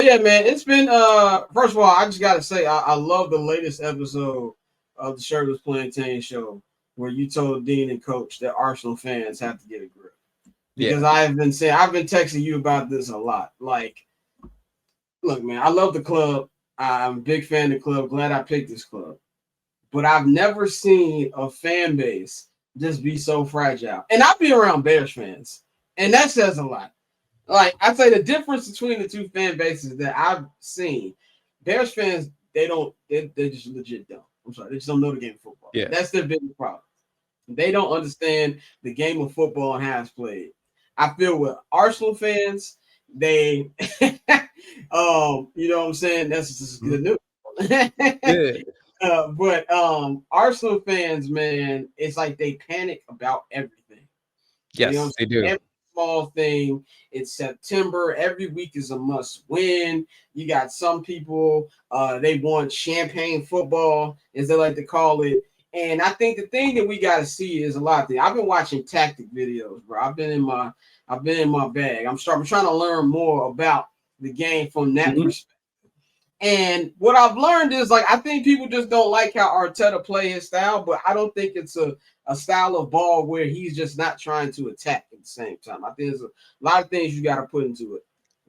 Yeah, man, it's been first of all, I just gotta say I love the latest episode of the Shirtless Plantain show where you told Dean and Coach that Arsenal fans have to get a grip. Yeah. Because I've been texting you about this a lot. Like, look, man, I love the club. I'm a big fan of the club. Glad I picked this club. But I've never seen a fan base just be so fragile. And I've been around Bears fans, and that says a lot. Like I'd say the difference between the two fan bases that I've seen, Bears fans, they just legit don't. I'm sorry, they just don't know the game of football. Yeah. That's their biggest problem. They don't understand the game of football and how it's played. I feel with Arsenal fans, they you know what I'm saying? That's just good news. Yeah. But Arsenal fans, man, it's like they panic about everything. You know what I'm Yes, they saying? do. Every small thing. It's September. Every week is a must win. You got some people, they want champagne football, as they like to call it. And I think the thing that we got to see is a lot of things. I've been watching tactic videos, bro. I've been in my bag. I'm trying to learn more about the game from that perspective. And what I've learned is like I think people just don't like how Arteta play his style, but I don't think it's a style of ball where he's just not trying to attack at the same time. I think there's a lot of things you got to put into it.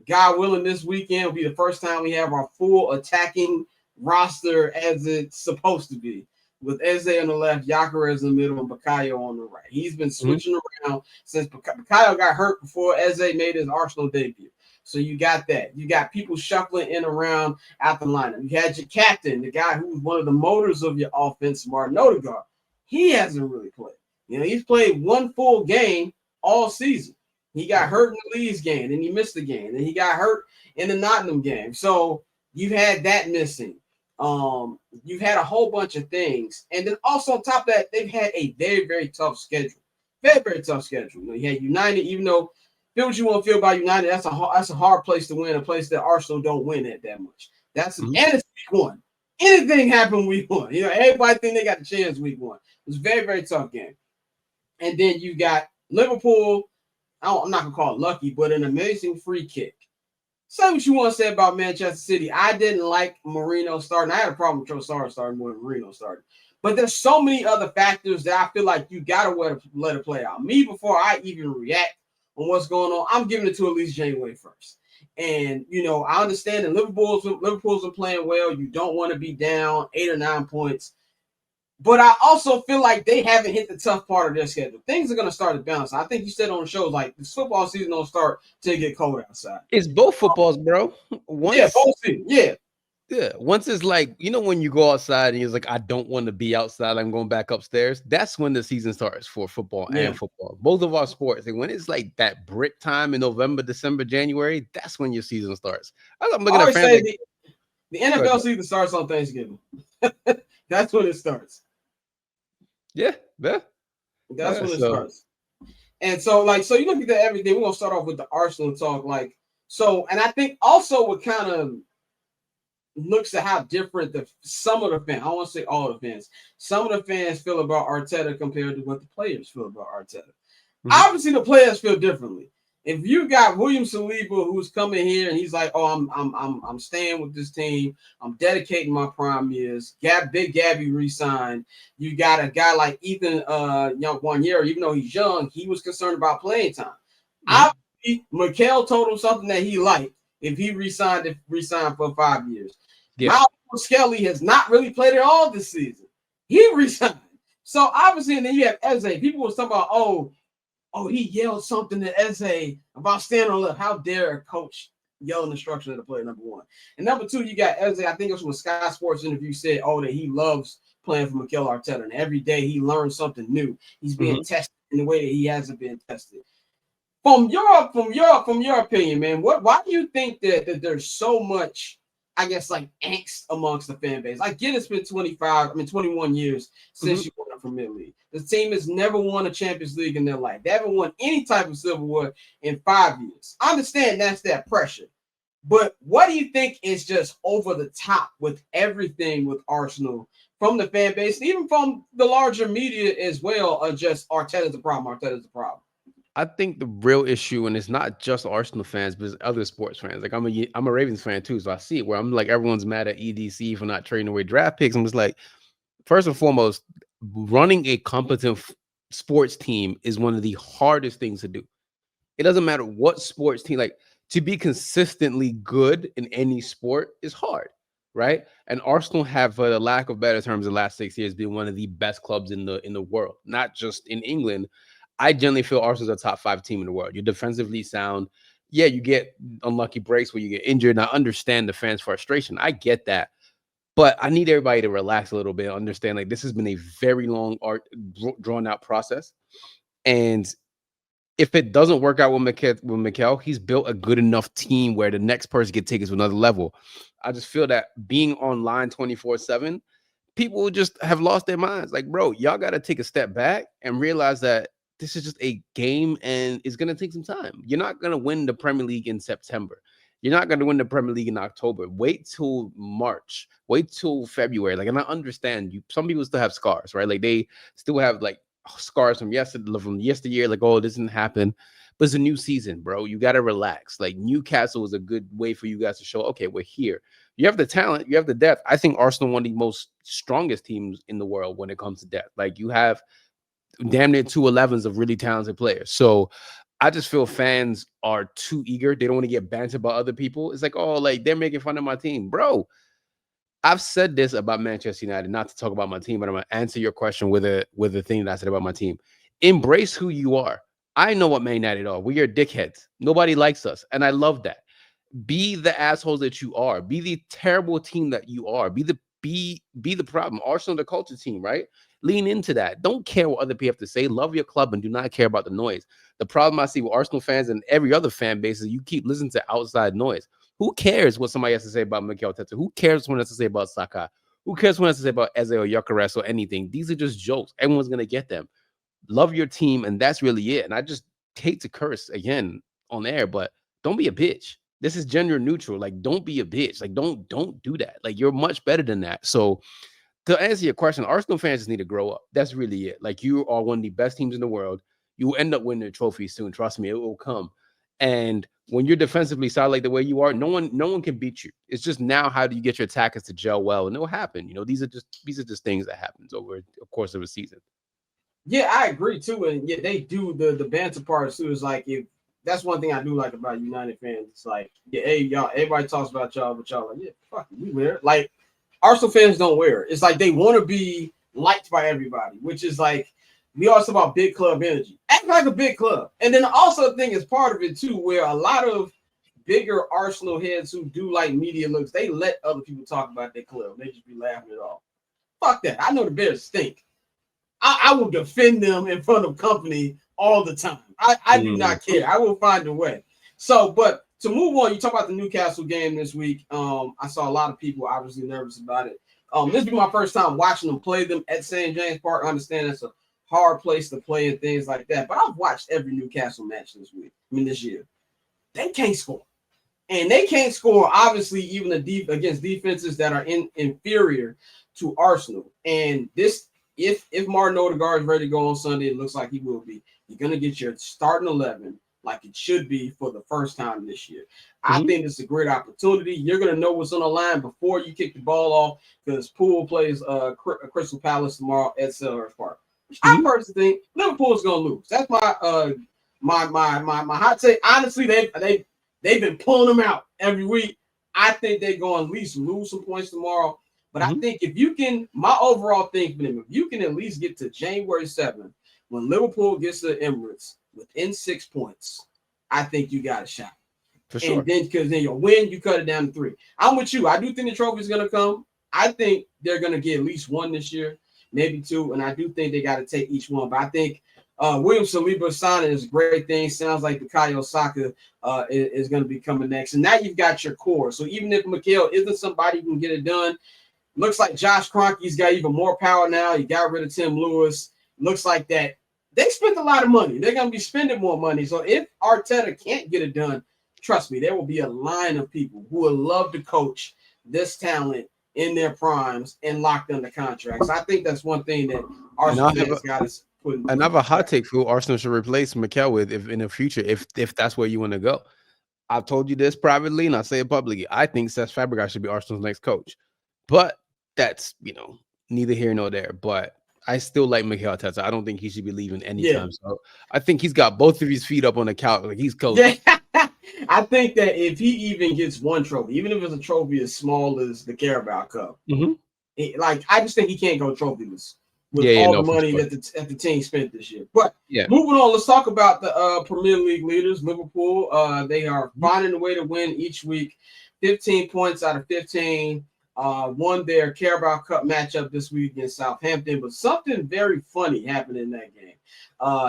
God willing, this weekend will be the first time we have our full attacking roster as it's supposed to be, with Eze on the left, Yakarez in the middle, and Bakayo on the right. He's been switching around since Bakayo got hurt before Eze made his Arsenal debut. So you got that. You got people shuffling in around at the lineup. You had your captain, the guy who's one of the motors of your offense, Martin Odegaard. He hasn't really played. You know, he's played one full game all season. He got hurt in the Leeds game, and he missed the game, and he got hurt in the Nottingham game. So you've had that missing. You've had a whole bunch of things, and then also on top of that, they've had a very, very tough schedule. Very, very tough schedule. You know, you had United, even though feel what you want to feel about United, that's a hard place to win, a place that Arsenal don't win at that much. And it's week one. Anything happen week one. You know, everybody think they got the chance week one. It was a very, very tough game. And then you got Liverpool. I'm not gonna call it lucky, but an amazing free kick. Say what you want to say about Manchester City. I didn't like Mourinho starting. I had a problem with Trossard starting more than Mourinho started. But there's so many other factors that I feel like you gotta let it play out. Me, before I even react on what's going on, I'm giving it to at least Janeway first. And you know, I understand that Liverpool's been playing well. You don't want to be down 8 or 9 points. But I also feel like they haven't hit the tough part of their schedule. Things are going to start to bounce. I think you said on the show, like, this football season don't start till it get cold outside. It's both footballs, bro. Both seasons. Yeah. Yeah. Once it's like, you know, when you go outside and you're like, I don't want to be outside, I'm going back upstairs. That's when the season starts for football and football. Both of our sports. And when it's like that brick time in November, December, January, that's when your season starts. I'm looking at fans. The NFL season starts on Thanksgiving. That's when it starts. Yeah. That's when it starts. And so you look at everything. We're gonna start off with the Arsenal talk. And I think also what kind of looks at how different some of the fans, I don't want to say all the fans, some of the fans feel about Arteta compared to what the players feel about Arteta. Obviously, the players feel differently. If you got William Saliba who's coming here and he's like, "Oh, I'm staying with this team. I'm dedicating my prime years." Big Gabby re-signed. You got a guy like Ethan, young 1 year, even though he's young, he was concerned about playing time. Obviously, Mikel told him something that he liked if he re-signed for 5 years. Miles Skelly has not really played at all this season. He re-signed. So obviously, and then you have Eze. People was talking about, oh, he yelled something to Eze about standing on the left. How dare a coach yell instruction at a player, number one. And number two, you got Eze, I think it was from a Sky Sports interview, said, that he loves playing for Mikel Arteta. And every day he learns something new. He's being tested in the way that he hasn't been tested. From your opinion, man, why do you think that there's so much, I guess, like angst amongst the fan base? I get it's been 21 years since you won the Premier League. The team has never won a Champions League in their life. They haven't won any type of silverware in 5 years. I understand that's that pressure. But what do you think is just over the top with everything with Arsenal from the fan base, and even from the larger media as well, just Arteta's the problem, Arteta's the problem? I think the real issue, and it's not just Arsenal fans, but it's other sports fans. Like I'm a Ravens fan too, so I see it where I'm like everyone's mad at EDC for not trading away draft picks. I'm just like, first and foremost, running a competent sports team is one of the hardest things to do. It doesn't matter what sports team, like to be consistently good in any sport is hard, right? And Arsenal have, for the lack of better terms, the last 6 years been one of the best clubs in the world, not just in England. I generally feel Arsenal's a top 5 team in the world. You're defensively sound. Yeah, you get unlucky breaks where you get injured. And I understand the fans' frustration. I get that. But I need everybody to relax a little bit, understand like this has been a very long, drawn out process. And if it doesn't work out with Mikel, he's built a good enough team where the next person can take it to another level. I just feel that being online 24/7, people just have lost their minds. Like, bro, y'all got to take a step back and realize that this is just a game and it's going to take some time. You're not going to win the Premier League in September. You're not going to win the Premier League in October. Wait till March. Wait till February. Like, and I understand you. Some people still have scars, right? Like they still have like scars from yesteryear. Like, oh, this didn't happen. But it's a new season, bro. You got to relax. Like Newcastle is a good way for you guys to show, okay, we're here. You have the talent, you have the depth. I think Arsenal one of the most strongest teams in the world when it comes to depth. Like you have damn near 2 11s of really talented players. So I just feel fans are too eager. They don't want to get bantered by other people. It's like, oh, like they're making fun of my team. Bro, I've said this about Manchester United, not to talk about my team, but I'm going to answer your question with a thing that I said about my team. Embrace who you are. I know what Man United are. We are dickheads. Nobody likes us. And I love that. Be the assholes that you are. Be the terrible team that you are. Be the problem. Arsenal, the culture team, right? Lean into that. Don't care what other people have to say. Love your club and do not care about the noise. The problem I see with Arsenal fans and every other fan base is you keep listening to outside noise. Who cares what somebody has to say about Mikel Arteta? Who cares what has to say about Saka? Who cares what has to say about Eze or Gyökeres or anything? These are just jokes. Everyone's going to get them. Love your team, and that's really it. And I just hate to curse again on air, but don't be a bitch. This is gender neutral. Like, don't be a bitch. Like, don't do that. Like, you're much better than that. So to answer your question, Arsenal fans just need to grow up. That's really it. Like, you are one of the best teams in the world. You will end up winning a trophy soon. Trust me, it will come. And when you're defensively solid like the way you are, no one can beat you. It's just now how do you get your attackers to gel well, and it'll happen. You know, these are just things that happens over the course of a season. Yeah, I agree too, and yeah, they do the banter part too. Is like if that's one thing I do like about United fans. It's like, yeah, hey y'all, everybody talks about y'all, but y'all like, yeah, fuck it, we wear it. Like Arsenal fans don't wear it. It's like they want to be liked by everybody, which is like we also about big club energy. Act like a big club, and then also the thing is part of it too, where a lot of bigger Arsenal heads who do like media looks, they let other people talk about their club. They just be laughing it off. Fuck that. I know the Bears stink. I will defend them in front of company all the time. I do not care. I will find a way. So, but to move on, you talk about the Newcastle game this week. I saw a lot of people obviously nervous about it. This will be my first time watching them play them at St. James Park. I understand it's a hard place to play and things like that, but I've watched every Newcastle match this year. They can't score. And they can't score, obviously, even against defenses that are inferior to Arsenal. And this, if Martin Odegaard is ready to go on Sunday, it looks like he will be. You're going to get your starting 11 like it should be for the first time this year. I think it's a great opportunity. You're going to know what's on the line before you kick the ball off because Poole plays Crystal Palace tomorrow at Selhurst Park. I personally think Liverpool's going to lose. That's my my hot take. Honestly, they've been pulling them out every week. I think they're going to at least lose some points tomorrow. But I think if you can, my overall thing for them, if you can at least get to January 7th, when Liverpool gets to Emirates within 6 points, I think you got a shot. For sure. And then, because then you'll win, you cut it down to 3. I'm with you. I do think the trophy is going to come. I think they're going to get at least 1 this year, maybe 2. And I do think they got to take each one. But I think William Saliba signing is a great thing. Sounds like Bukayo Saka is going to be coming next. And now you've got your core. So even if Mikel isn't somebody who can get it done, looks like Josh Kroenke's got even more power now. He got rid of Tim Lewis. Looks like that they spent a lot of money. They're going to be spending more money. So if Arteta can't get it done, trust me, there will be a line of people who would love to coach this talent in their primes and locked under contracts. I think that's one thing that Arsenal fans got us. And I have a hot take for who Arsenal should replace Mikel with if in the future, if that's where you want to go. I've told you this privately and I say it publicly. I think Cesc Fabregas should be Arsenal's next coach. But that's, neither here nor there. But I still like Mikel Arteta. I don't think he should be leaving anytime. So I think he's got both of his feet up on the couch. Like he's coaching. Yeah. I think that if he even gets one trophy, even if it's a trophy as small as the Carabao Cup, I just think he can't go trophyless with all the money that the team spent this year. But moving on, let's talk about the Premier League leaders, Liverpool. They are finding a way to win each week, 15 points out of 15. Won their Carabao Cup matchup this week against Southampton, but something very funny happened in that game.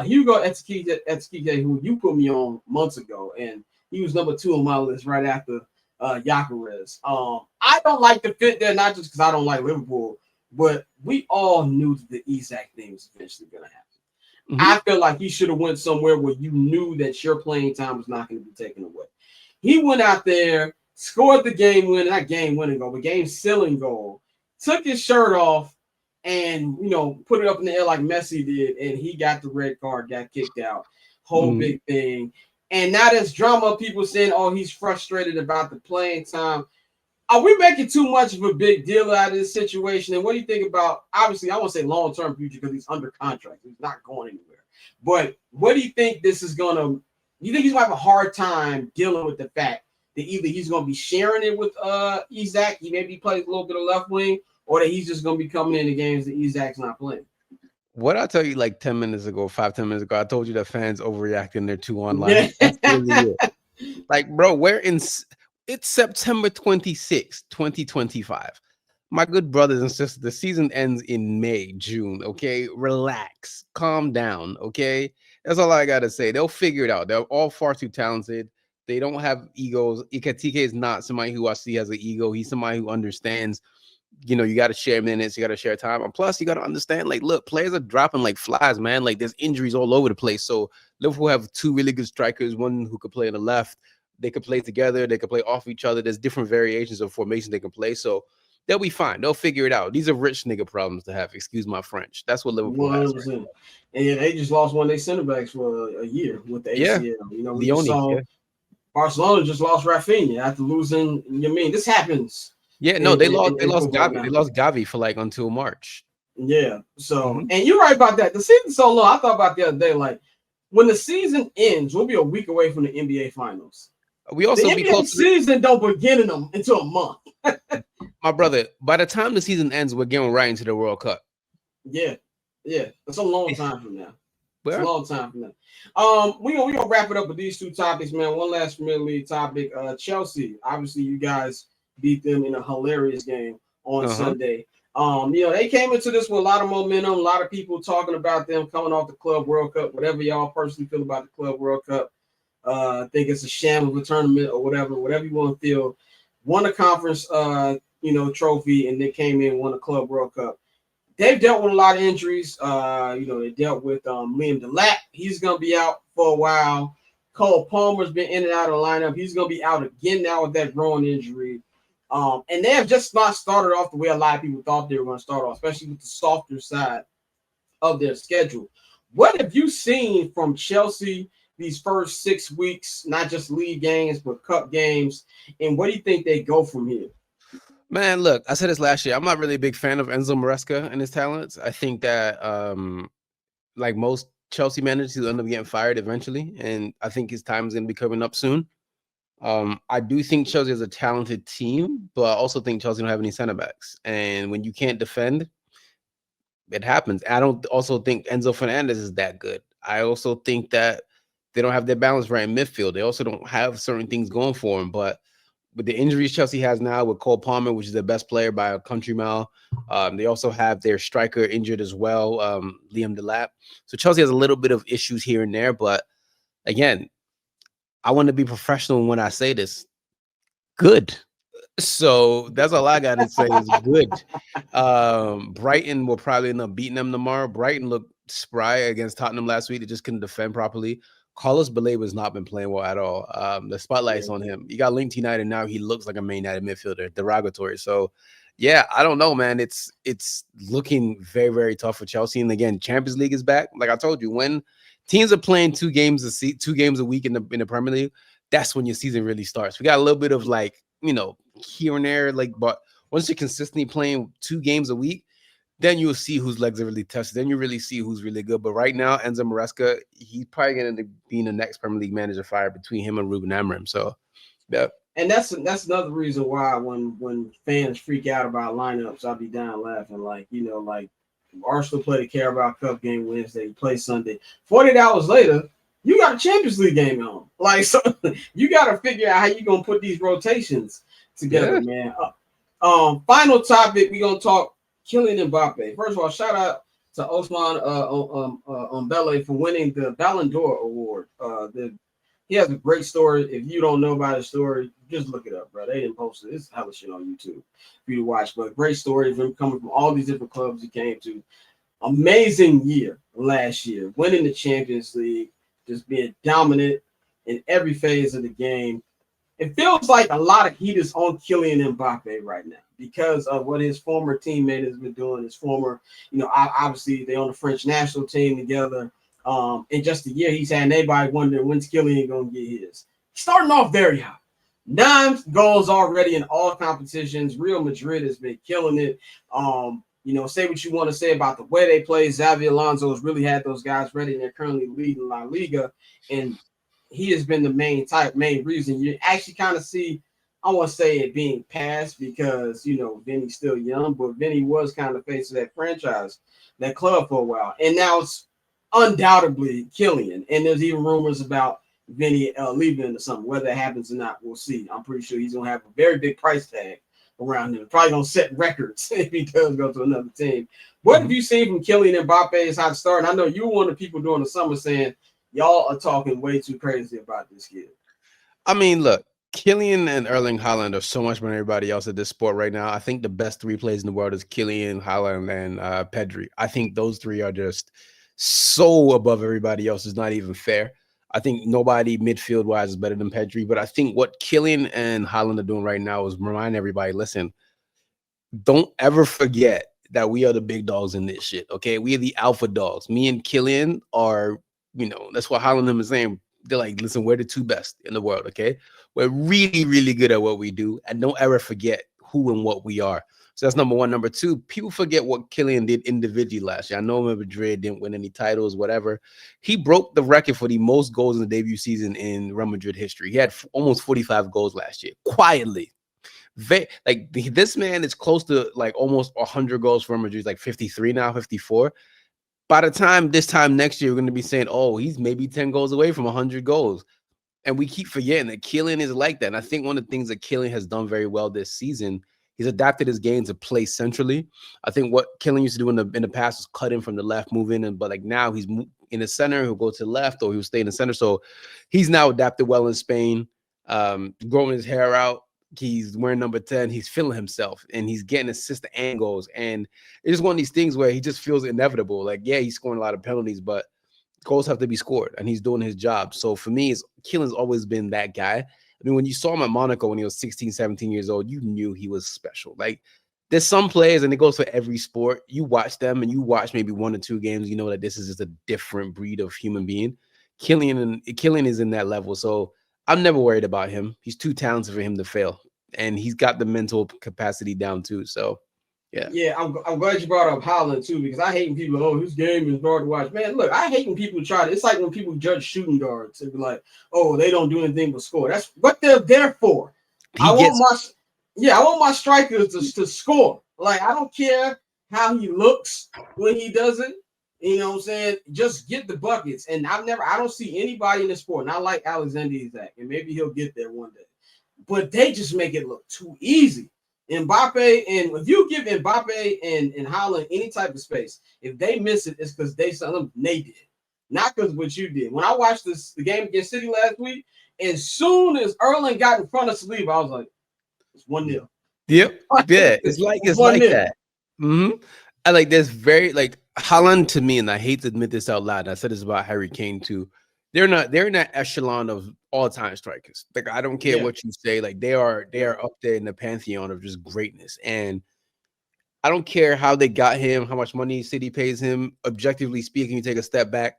Hugo Ektike, who you put me on months ago, and he was number 2 on my list right after Gyökeres. I don't like the fit there, not just because I don't like Liverpool, but we all knew that the Isak thing was eventually going to happen. I feel like he should have went somewhere where you knew that your playing time was not going to be taken away. He went out there, scored the game-winning goal, the game-sealing goal, took his shirt off, and, put it up in the air like Messi did, and he got the red card, got kicked out. Whole big thing. And now there's drama, people saying, oh, he's frustrated about the playing time. Are we making too much of a big deal out of this situation? And what do you think about, obviously, I won't say long-term future because he's under contract. He's not going anywhere. But what do you think this is going to – you think he's going to have a hard time dealing with the fact that either he's going to be sharing it with Isak, he maybe plays a little bit of left wing, or that he's just going to be coming into games that Isak's not playing? What I tell you like 10 minutes ago, 10 minutes ago, I told you that fans overreacting their 2 online. That's really it. Like, bro, it's September 26th, 2025. My good brothers and sisters, the season ends in May, June, okay? Relax. Calm down, okay? That's all I got to say. They'll figure it out. They're all far too talented. They don't have egos. Ektike is not somebody who I see has an ego. He's somebody who understands, you got to share minutes, you got to share time. And plus, you got to understand, like, look, players are dropping like flies, man. Like, there's injuries all over the place. So Liverpool have 2 really good strikers, one who could play on the left. They could play together. They could play off each other. There's different variations of formation they can play. So they'll be fine. They'll figure it out. These are rich nigga problems to have. Excuse my French. That's what Liverpool has. Right? And they just lost one of their center backs for a year with the ACL. We just saw Barcelona just lost Rafinha after losing. This happens. Yeah, no, they lost Gavi. They lost Gavi for like until March. Yeah. So, and you're right about that. The season's so long. I thought about the other day, like when the season ends, we'll be a week away from the NBA Finals. We also the NBA season don't begin until a month. My brother, by the time the season ends, we're getting right into the World Cup. Yeah. That's a long time from now. It's a long time from now. We're gonna wrap it up with these 2 topics, man. One last Premier League topic. Chelsea. Obviously, you guys beat them in a hilarious game on Sunday. They came into this with a lot of momentum, a lot of people talking about them coming off the Club World Cup, whatever y'all personally feel about the Club World Cup. I think it's a sham of a tournament or whatever you want to feel. Won a conference, trophy, and they came in, won a Club World Cup. They've dealt with a lot of injuries. They dealt with Liam Delap. He's going to be out for a while. Cole Palmer's been in and out of the lineup. He's going to be out again now with that groin injury. And they have just not started off the way a lot of people thought they were going to start off, especially with the softer side of their schedule. What have you seen from Chelsea these first 6 weeks, not just league games, but cup games? And what do you think they go from here? Man, look, I said this last year. I'm not really a big fan of Enzo Maresca and his talents. I think that, like most Chelsea managers, he'll end up getting fired eventually. And I think his time is going to be coming up soon. I do think Chelsea is a talented team, but I also think Chelsea don't have any center backs. And when you can't defend, it happens. I don't also think Enzo Fernandez is that good. I also think that they don't have their balance right in midfield. They also don't have certain things going for them. But with the injuries Chelsea has now with Cole Palmer, which is their best player by a country mile, they also have their striker injured as well, Liam Delap. So Chelsea has a little bit of issues here and there. But again, I want to be professional when I say this. Good. So that's all I got to say is good. Brighton will probably end up beating them tomorrow. Brighton looked spry against Tottenham last week. They just couldn't defend properly. Carlos Baleba has not been playing well at all. The spotlight's on him. You got linked United now. He looks like a Man United midfielder, derogatory. So, yeah, I don't know, man. It's looking very, very tough for Chelsea. And again, Champions League is back. Like I told you, when teams are playing 2 games a week in the Premier League, that's when your season really starts. We got a little bit of like, here and there, like, but once you're consistently playing 2 games a week, then you'll see whose legs are really tested. Then you really see who's really good. But right now, Enzo Maresca, he's probably going to be the next Premier League manager fired between him and Ruben Amorim. So, yeah. And that's another reason why when fans freak out about lineups, I'll be down laughing. Like, Arsenal play the Carabao Cup game Wednesday, play Sunday. 48 hours later, you got a Champions League game on. Like, so you got to figure out how you're going to put these rotations together, man. Final topic, we're going to talk Kylian Mbappe. First of all, shout out to Osman Mbele for winning the Ballon d'Or award. He has a great story. If you don't know about his story, just look it up, bro. They didn't post it. It's hella shit on YouTube for you to watch. But great story of him coming from all these different clubs he came to. Amazing year last year, winning the Champions League, just being dominant in every phase of the game. It feels like a lot of heat is on Kylian Mbappe right now because of what his former teammate has been doing. His former, obviously they on the French national team together. In just a year, he's had everybody wondering when's Kylian going to get his. Starting off very high. 9 goals already in all competitions. Real Madrid has been killing it. Say what you want to say about the way they play. Xavi Alonso has really had those guys ready, and they're currently leading La Liga. And he has been the main reason. You actually kind of see, I want to say it being passed because, Vinny's still young, but Vinny was kind of face of that franchise, that club for a while. And now it's undoubtedly Kylian. And there's even rumors about Vinny leaving or something. Whether it happens or not, we'll see. I'm pretty sure he's going to have a very big price tag around him. Probably going to set records if he does go to another team. What have you seen from Kylian Mbappe is how to start? And I know you were one of the people during the summer saying, y'all are talking way too crazy about this kid. I mean, look, Kylian and Erling Haaland are so much better than everybody else at this sport right now. I think the best 3 players in the world is Kylian, Haaland, and Pedri. I think those 3 are just so above everybody else. It's not even fair. I think nobody midfield-wise is better than Pedri. But I think what Kylian and Haaland are doing right now is remind everybody, listen, don't ever forget that we are the big dogs in this shit, okay? We are the alpha dogs. Me and Kylian are, that's what Haaland and him is saying. They're like, listen, we're the 2 best in the world, okay? We're really, really good at what we do, and don't ever forget who and what we are. So that's number 1. Number 2, people forget what Kylian did individually last year. I know Madrid didn't win any titles, whatever. He broke the record for the most goals in the debut season in Real Madrid history. He had almost 45 goals last year, quietly. This man is close to like almost 100 goals for Real Madrid. He's like 53 now, 54. By the time this time next year, we're going to be saying, oh, he's maybe 10 goals away from 100 goals. And we keep forgetting that Kylian is like that. And I think one of the things that Kylian has done very well this season, he's adapted his game to play centrally. I think what Kylian used to do in the past was cut in from the left, move in. But like now he's in the center, he'll go to the left or he'll stay in the center. So he's now adapted well in Spain, growing his hair out. He's wearing number 10. He's feeling himself and he's getting assists and goals. And it's just one of these things where he just feels inevitable. Like, yeah, he's scoring a lot of penalties, but goals have to be scored and he's doing his job. So for me, Kylian's always been that guy. I mean, when you saw him at Monaco when he was 16, 17 years old, you knew he was special. Like, there's some players, and it goes for every sport. You watch them and you watch maybe 1 or 2 games, you know that this is just a different breed of human being. Kylian is in that level. So I'm never worried about him. He's too talented for him to fail. And he's got the mental capacity down too. So, yeah. Yeah, I'm glad you brought up Haaland too, because I hate when people, oh, his game is hard to watch. Man, look, I hate when people try to, it's like when people judge shooting guards and be like, oh, they don't do anything but score. That's what they're there for. I want my strikers to score. Like, I don't care how he looks when he does it. You know what I'm saying? Just get the buckets. And I don't see anybody in the sport, not like Alexander Isak, and maybe he'll get there one day. But they just make it look too easy. Mbappe, and if you give Mbappe and Haaland any type of space, if they miss it, it's because they did. Not because what you did. When I watched the game against City last week, as soon as Erling got in front of Saliba, I was like, it's 1-0. Yep. Yeah. It's like that. Mm-hmm. There's very Haaland to me, and I hate to admit this out loud. I said this about Harry Kane too. they're in that echelon of all-time strikers. Like, I don't care what you say, like they are up there in the pantheon of just greatness. And I don't care how they got him, how much money City pays him. Objectively speaking, you take a step back,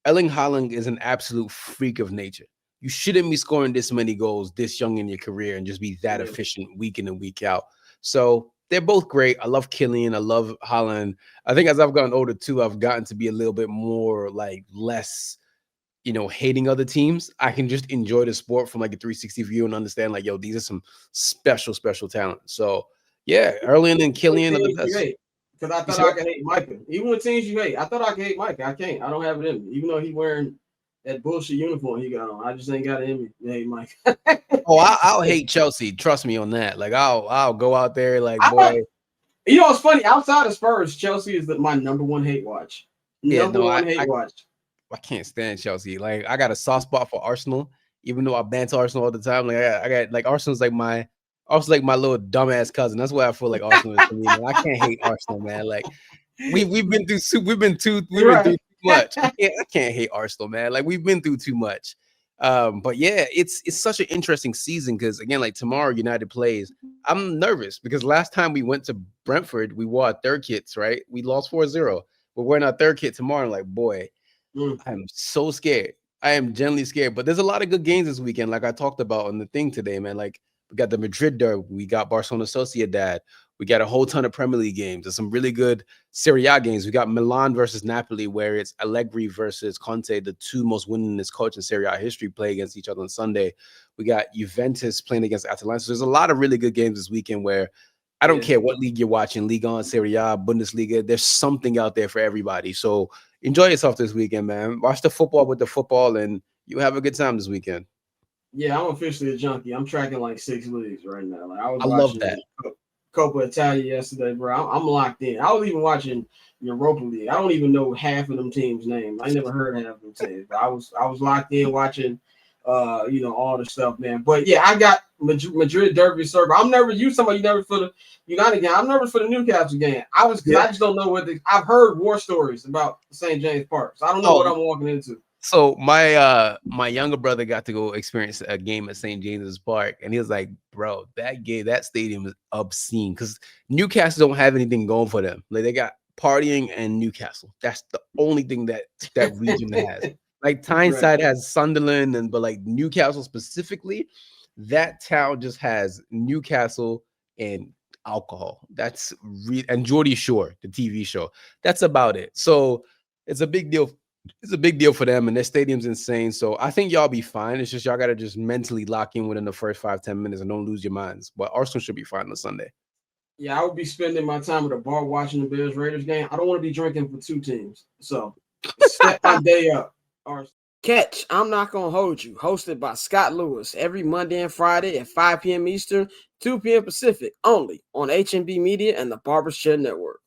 Erling Haaland is an absolute freak of nature. You shouldn't be scoring this many goals this young in your career and just be that efficient week in and week out. So they're both great. I love Kylian. I love Haaland. I think as I've gotten older too, I've gotten to be a little bit more like less, hating other teams. I can just enjoy the sport from like a 360 view and understand like, yo, these are some special, special talent. So yeah, Erling and Kylian are the best. Because I thought I could hate Micah. Even with teams you hate, I thought I could hate Micah. I can't. I don't have it in me. Even though he wearing that bullshit uniform he got on, I just ain't got it in me to hate Micah. I'll hate Chelsea. Trust me on that. Like I'll go out there like, boy. It's funny. Outside of Spurs, Chelsea is my number one hate watch. Number one hate watch. I can't stand Chelsea. Like I got a soft spot for Arsenal, even though I banter Arsenal all the time. Like I got like Arsenal's like my little dumbass cousin. That's why I feel like Arsenal is for me. Man. I can't hate Arsenal, man. Like we've been through too much. I can't hate Arsenal, man. Like we've been through too much. But yeah, it's such an interesting season because again, like tomorrow United plays. I'm nervous because last time we went to Brentford, we wore our third kits, right? We lost 4-0. We're wearing our third kit tomorrow. I'm like, boy, I'm so scared. I am genuinely scared. But there's a lot of good games this weekend, like I talked about on the thing today, man. Like we got the Madrid derby, we got Barcelona Sociedad, we got a whole ton of Premier League games. There's some really good Serie A games. We got Milan versus Napoli, where it's Allegri versus Conte, the two most winningest coaches in Serie A history, play against each other on Sunday. We got Juventus playing against Atalanta. So there's a lot of really good games this weekend where I don't care what league you're watching, Liga on, Serie A, Bundesliga. There's something out there for everybody. So enjoy yourself this weekend, man. Watch the football with the football, and you have a good time this weekend. Yeah, I'm officially a junkie. I'm tracking like 6 leagues right now. Like I was watching love that. Coppa Italia yesterday, bro. I'm locked in. I was even watching Europa League. I don't even know half of them teams' names. I never heard half of them teams. But I was locked in watching, all the stuff, man. But yeah, I got Madrid derby server. I'm nervous. You nervous for the United game. I'm nervous for the Newcastle game. I just don't know I've heard war stories about St. James Park, so I don't know what I'm walking into. So my younger brother got to go experience a game at St. James's Park, and he was like, "Bro, that stadium is obscene because Newcastle don't have anything going for them. Like they got partying and Newcastle. That's the only thing that region has. Like Tyneside has Sunderland, but like Newcastle specifically, that town just has Newcastle and alcohol. That's and Geordie Shore, the TV show. That's about it. So it's a big deal. It's a big deal for them, and their stadium's insane. So I think y'all be fine. It's just y'all got to just mentally lock in within the first 5-10 minutes and don't lose your minds. But Arsenal should be fine on Sunday. Yeah, I would be spending my time at a bar watching the Bears Raiders game. I don't want to be drinking for 2 teams. So step my day up. Catch I'm Not Gonna Hold You, hosted by Scott Lewis, every Monday and Friday at 5 p.m. Eastern, 2 p.m. Pacific, only on HNB Media and the Barbershop Network.